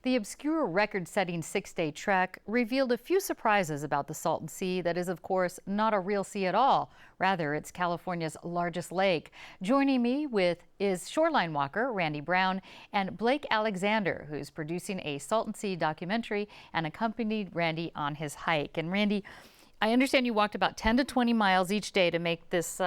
The obscure record-setting six-day trek revealed a few surprises about the Salton Sea that is, of course, not a real sea at all. Rather, it's California's largest lake. Joining me is shoreline walker Randy Brown and Blake Alexander, who's producing a Salton Sea documentary and accompanied Randy on his hike. And Randy, I understand you walked about 10 to 20 miles each day to make this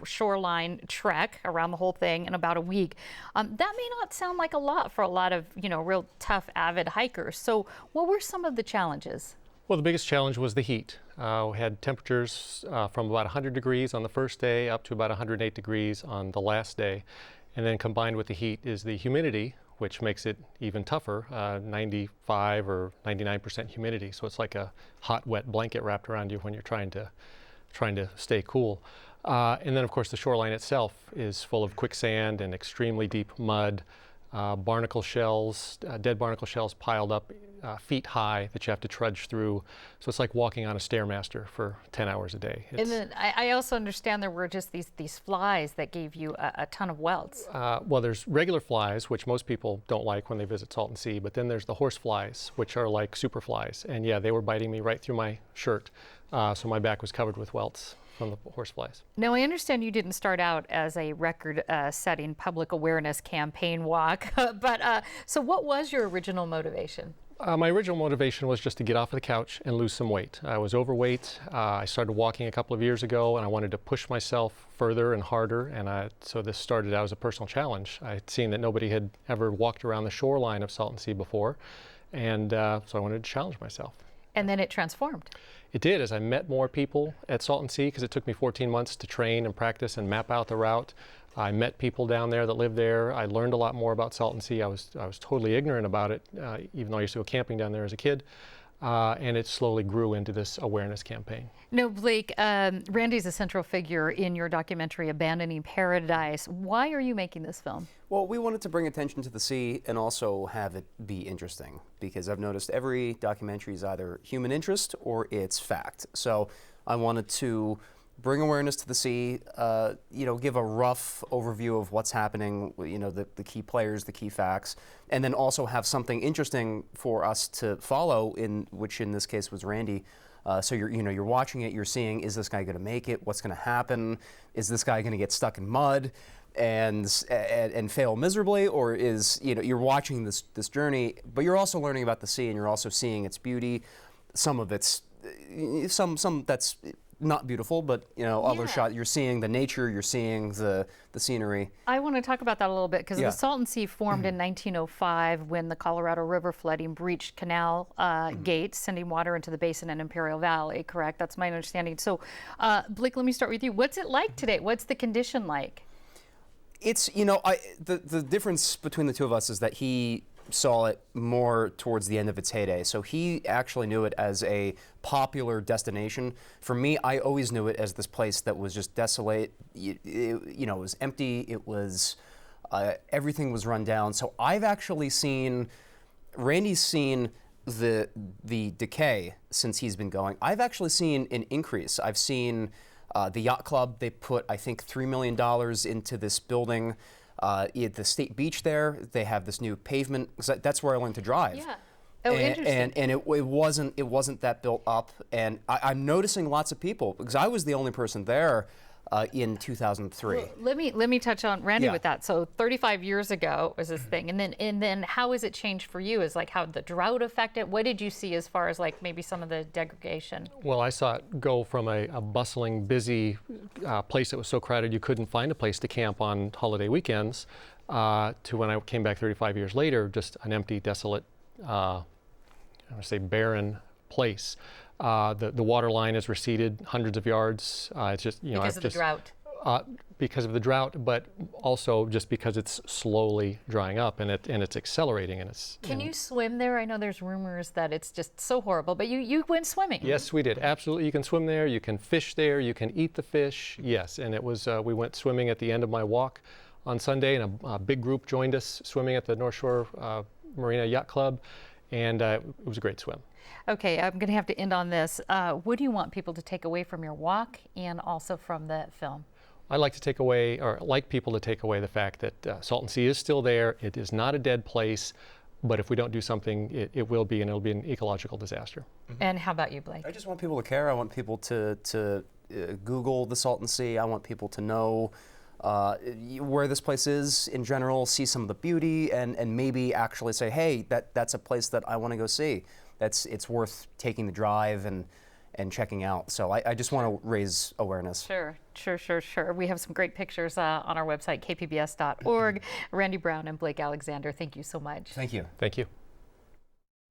shoreline trek around the whole thing in about a week. That may not sound like a lot for a lot of, real tough, avid hikers. So what were some of the challenges? Well, the biggest challenge was the heat. We had temperatures from about 100 degrees on the first day up to about 108 degrees on the last day. And then combined with the heat is the humidity, which makes it even tougher, 95 or 99% humidity. So it's like a hot, wet blanket wrapped around you when you're trying to stay cool. And then, of course, the shoreline itself is full of quicksand and extremely deep mud, barnacle shells, dead barnacle shells piled up feet high that you have to trudge through. So it's like walking on a Stairmaster for 10 hours a day. And then I also understand there were just these flies that gave you a ton of welts. Well, there's regular flies, which most people don't like when they visit Salton Sea, but then there's the horse flies, which are like super flies. And yeah, they were biting me right through my shirt. So my back was covered with welts from the horse flies. Now, I understand you didn't start out as a record-setting public awareness campaign walk, but so what was your original motivation? My original motivation was just to get off of the couch and lose some weight. I was overweight. I started walking a couple of years ago, and I wanted to push myself further and harder, and so this started out as a personal challenge. I had seen that nobody had ever walked around the shoreline of Salton Sea before, and so I wanted to challenge myself. And then it transformed. It did, as I met more people at Salton Sea, because it took me 14 months to train and practice and map out the route. I met people down there that lived there. I learned a lot more about Salton Sea. I was totally ignorant about it, even though I used to go camping down there as a kid. And it slowly grew into this awareness campaign. No, Blake, Randy's a central figure in your documentary, Abandoning Paradise. Why are you making this film? Well, we wanted to bring attention to the sea and also have it be interesting, because I've noticed every documentary is either human interest or it's fact. So I wanted to bring awareness to the sea, give a rough overview of what's happening, the key players, the key facts, and then also have something interesting for us to follow, which in this case was Randy. So you're watching it, you're seeing, is this guy going to make it? What's going to happen? Is this guy going to get stuck in mud and fail miserably, or is you're watching this journey, but you're also learning about the sea, and you're also seeing its beauty. Some of it's some that's not beautiful, but other shot, you're seeing the nature, you're seeing the scenery. I want to talk about that a little bit, because the Salton Sea formed in 1905 when the Colorado River flooding breached canal gates, sending water into the basin and Imperial Valley, correct? That's my understanding. So, Blake, let me start with you. What's it like today? What's the condition like? It's, the difference between the two of us is that he saw it more towards the end of its heyday. So he actually knew it as a popular destination. For me, I always knew it as this place that was just desolate. It was empty. It was, everything was run down. So I've actually seen, Randy's seen the decay since he's been going. I've actually seen an increase. I've seen the yacht club, they put, I think, $3 million into this building. At the state beach there, they have this new pavement. That's where I learned to drive. Yeah. Oh, interesting. And it wasn't that built up. And I'm noticing lots of people, because I was the only person there in 2003. Well, let me touch on Randy with that. So 35 years ago was this thing, and then how has it changed for you? Is like how the drought affected? What did you see as far as like maybe some of the degradation? Well, I saw it go from a bustling, busy place that was so crowded you couldn't find a place to camp on holiday weekends, to when I came back 35 years later, just an empty, desolate, I would say barren place. The water line has receded hundreds of yards. It's just because of the drought. Because of the drought, but also just because it's slowly drying up and it's accelerating. And it's. Can you swim there? I know there's rumors that it's just so horrible, but you went swimming. Yes, we did. Absolutely, you can swim there. You can fish there. You can eat the fish. Yes, and it was. We went swimming at the end of my walk on Sunday, and a big group joined us swimming at the North Shore Marina Yacht Club, and it was a great swim. Okay, I'm going to have to end on this. What do you want people to take away from your walk and also from the film? I'd like to take away, or like people to take away the fact that Salton Sea is still there. It is not a dead place. But if we don't do something, it will be, and it'll be an ecological disaster. And how about you, Blake? I just want people to care. I want people to Google the Salton Sea. I want people to know where this place is in general, see some of the beauty, and maybe actually say, hey, that's a place that I want to go see. It's worth taking the drive and checking out. So I just want to raise awareness. Sure. We have some great pictures on our website, kpbs.org. Randy Brown and Blake Alexander, thank you so much. Thank you. Thank you.